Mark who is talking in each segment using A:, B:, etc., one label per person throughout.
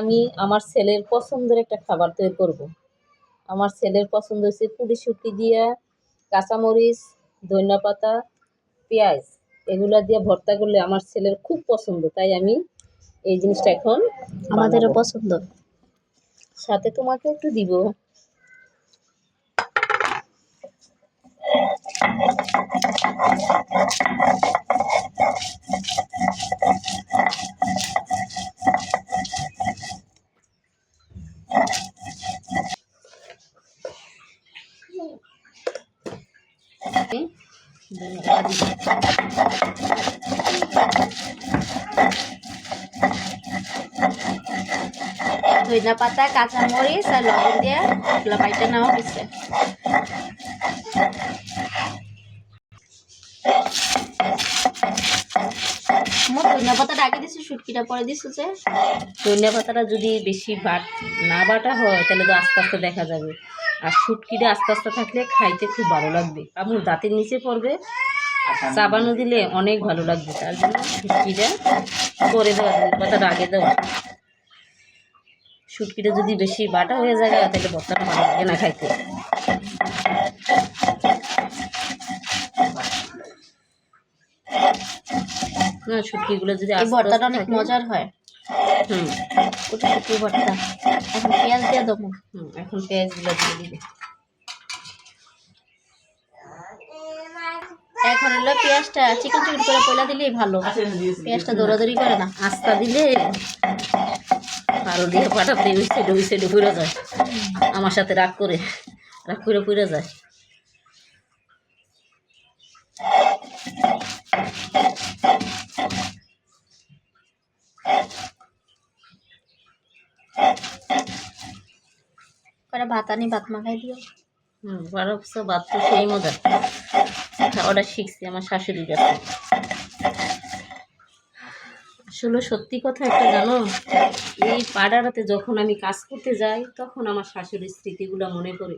A: আমি আমার ছেলের পছন্দের একটা খাবার তৈরি করব। আমার ছেলের পছন্দ হচ্ছে পুরি শুটকি দিয়া কাঁচামরিচ, ধনিয়া পাতা, পেঁয়াজ এগুলা দিয়ে ভর্তা করলে আমার ছেলের খুব পছন্দ। তাই আমি এই জিনিসটা এখন
B: আমাদেরও পছন্দ।
A: সাথে তোমাকে একটু দিব।
B: ধনিয়া পাতা, কাঁচামরিচ আর লবণ দিয়ে এগুলো বাইটা নেওয়া হয়েছে। ধনিয়া পাতাটা আগে দিচ্ছি, শুটকিটা পরে দিচ্ছি। যে
A: ধনিয়া পাতাটা যদি বেশি না বাটা হয় তাহলে তো আস্তে আস্তে দেখা যাবে, আর শুটকিটা আস্তে আস্তে থাকলে খাইতে খুব ভালো লাগবে, আমার দাঁতের নিচে পড়বে, চাবানো দিলে অনেক ভালো লাগবে। তার জন্য শুটকিটা করে দেওয়া, ধনিয়া পাতাটা আগে দেওয়া। শুটকিটা যদি বেশি বাটা হয়ে যায় তাহলে ভর্তাটা ভালো লাগে না খাইতে। না, শুটকিগুলো যদি
B: এই ভর্তাটা অনেক মজার হয়। ওটা শুটকি ভর্তা। এখন পেঁয়াজ দিয়ে দেবো।
A: এখন পেঁয়াজগুলো দিয়ে দিবে।
B: এখন হলো পেঁয়াজটা চিকন চিকন করে পয়লা দিলেই ভালো, পেঁয়াজটা দৌড়াদৌড়ি করে না।
A: আস্তা দিলে আরো দিয়ে পাঠাতে ওই সাইডে পুড়ে যায়, আমার সাথে রাগ করে পুড়ে যায়।
B: ভাত আনি, ভাত মাখাই দিও।
A: ভাত তো সেই মজা, ওটা শিখছি আমার শাশুড়ির কাছে। আসলে সত্যি কথা একটা জানো, এই পাড়াটাতে যখন আমি কাজ করতে যাই তখন আমার শাশুড়ির স্মৃতিগুলো মনে পড়ে।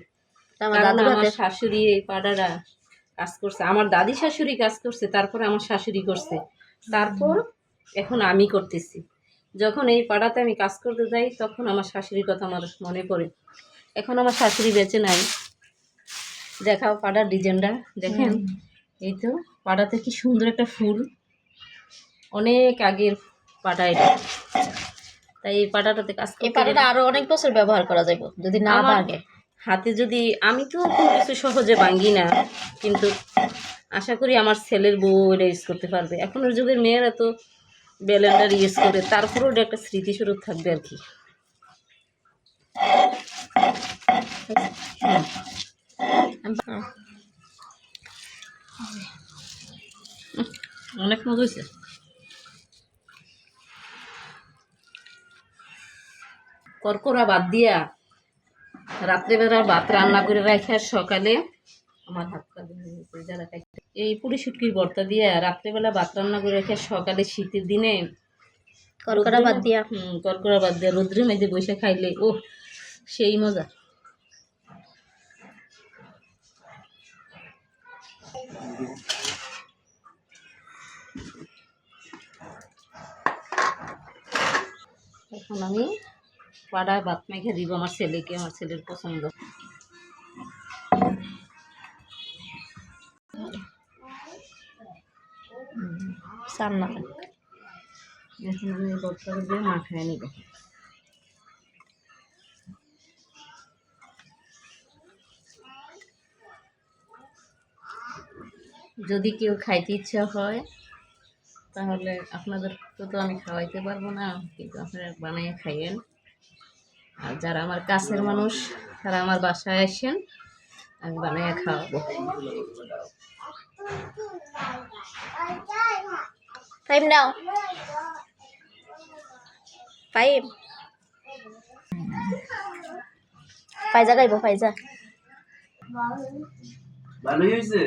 A: আমার শাশুড়ি এই পাড়াটা কাজ করছে, আমার দাদি শাশুড়ি কাজ করছে, তারপরে আমার শাশুড়ি করছে, তারপর এখন আমি করতেছি। যখন এই পাড়াতে আমি কাজ করতে যাই তখন আমার শাশুড়ির কথা আমার মনে পড়ে। এখন আমার শাশুড়ি বেঁচে নাই। দেখাও পাড়ার ডিজাইনটা দেখেন, এই তো পাড়াতে কি সুন্দর একটা ফুল, অনেক আগের পাটা এটা। তাই এই পাটাটাতে কাজ করতে,
B: এই পাটাটা আরো অনেক বছর ব্যবহার করা যাবে যদি না ভাঙে
A: হাতে। যদি আমি তো কিছু সহজে ভাঙি না, কিন্তু আশা করি আমার ছেলের বউ এটা ইউজ করতে পারবে। এখনের যুগের মেয়েরা তো ব্লেন্ডার ইউজ করে, তারপরেও এটা একটা স্মৃতিস্বরূপ থাকবে আর কি। অনেক মজা হয়েছে। করকরা বাদ দিয়া রাত্রেবেলা ভাত রান্না করে রাখে, সকালে আমার হাত এই পুরি শুটকির ভর্তা দিয়ে রাত্রেবেলা ভাত রান্না করে রেখে সকালে শীতের দিনে
B: করকরা বাদ দিয়া
A: রোদ্রে মেঝে বসে খাইলে ও সেই মজা। এখন আমি পাড়ায় ভাত মেখে দিব আমার ছেলেকে, আমার ছেলের পছন্দ। এখন আমি ভর্তাটা দিয়ে মাখায় নিব। যদি কেউ খাইতে ইচ্ছা হয় তাহলে আপনাদের তো আমি খাওয়াইতে পারবো না, কিন্তু আপনারা বানিয়ে খাইয়েন। আর যারা আমার কাছের মানুষ তারা আমার বাসায় আসেন, আমি বানিয়ে খাওয়াবো।
B: টাইম নাও, টাইম ফাইজা গাইবো, ফাইজা
C: ভালো হয়েছে।